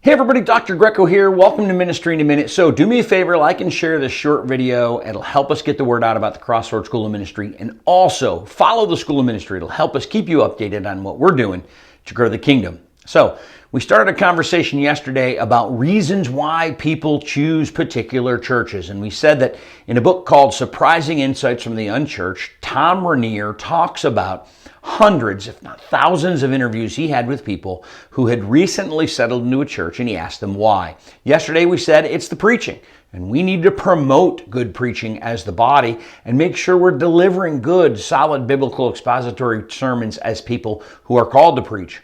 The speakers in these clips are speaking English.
Hey everybody, Dr. Greco here. Welcome to Ministry in a Minute. So do me a favor, like and share this short video. It'll help us get the word out about the Crossroads School of Ministry. And also follow the School of Ministry. It'll help us keep you updated on what we're doing to grow the kingdom. So we started a conversation yesterday about reasons why people choose particular churches. And we said that in a book called Surprising Insights From the Unchurched, Thom Rainers talks about hundreds, if not thousands of interviews he had with people who had recently settled into a church, and he asked them why. Yesterday we said it's the preaching, and we need to promote good preaching as the body and make sure we're delivering good, solid biblical expository sermons as people who are called to preach.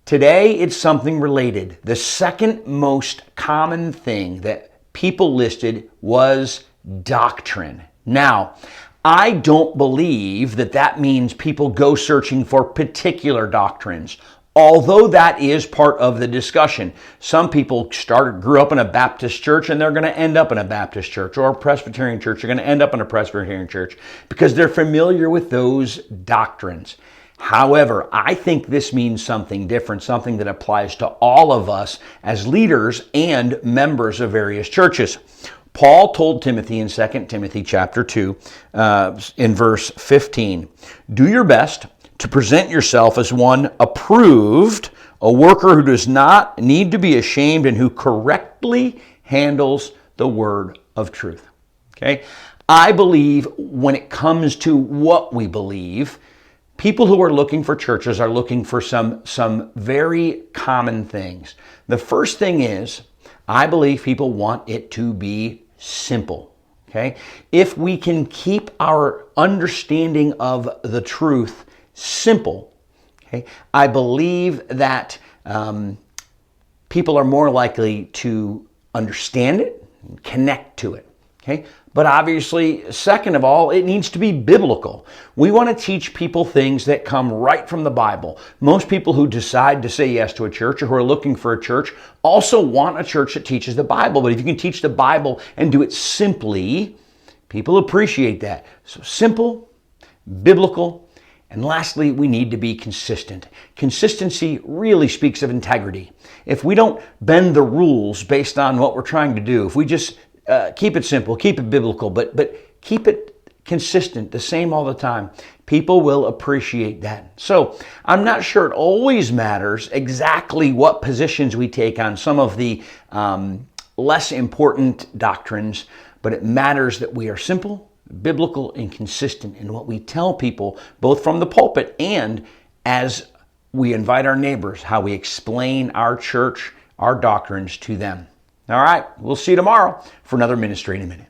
Today it's something related. The second most common thing that people listed was doctrine. Now, I don't believe that means people go searching for particular doctrines, although that is part of the discussion. Some people grew up in a Baptist church and they're going to end up in a Baptist church, or a Presbyterian church. They're going to end up in a Presbyterian church because they're familiar with those doctrines. However, I think this means something different, something that applies to all of us as leaders and members of various churches. Paul told Timothy in 2 Timothy chapter 2, in verse 15, "Do your best to present yourself as one approved, a worker who does not need to be ashamed and who correctly handles the word of truth." Okay? I believe when it comes to what we believe, people who are looking for churches are looking for some very common things. The first thing is, I believe people want it to be simple. Okay? If we can keep our understanding of the truth simple, okay, I believe that people are more likely to understand it and connect to it. Okay? But obviously, second of all, it needs to be biblical. We want to teach people things that come right from the Bible. Most people who decide to say yes to a church or who are looking for a church also want a church that teaches the Bible. But if you can teach the Bible and do it simply, people appreciate that. So simple, biblical, and lastly, we need to be consistent. Consistency really speaks of integrity. If we don't bend the rules based on what we're trying to do, if we just keep it simple, keep it biblical, but keep it consistent, the same all the time, people will appreciate that. So I'm not sure it always matters exactly what positions we take on some of the less important doctrines, but it matters that we are simple, biblical, and consistent in what we tell people, both from the pulpit and as we invite our neighbors, how we explain our church, our doctrines to them. All right, we'll see you tomorrow for another Ministry in a Minute.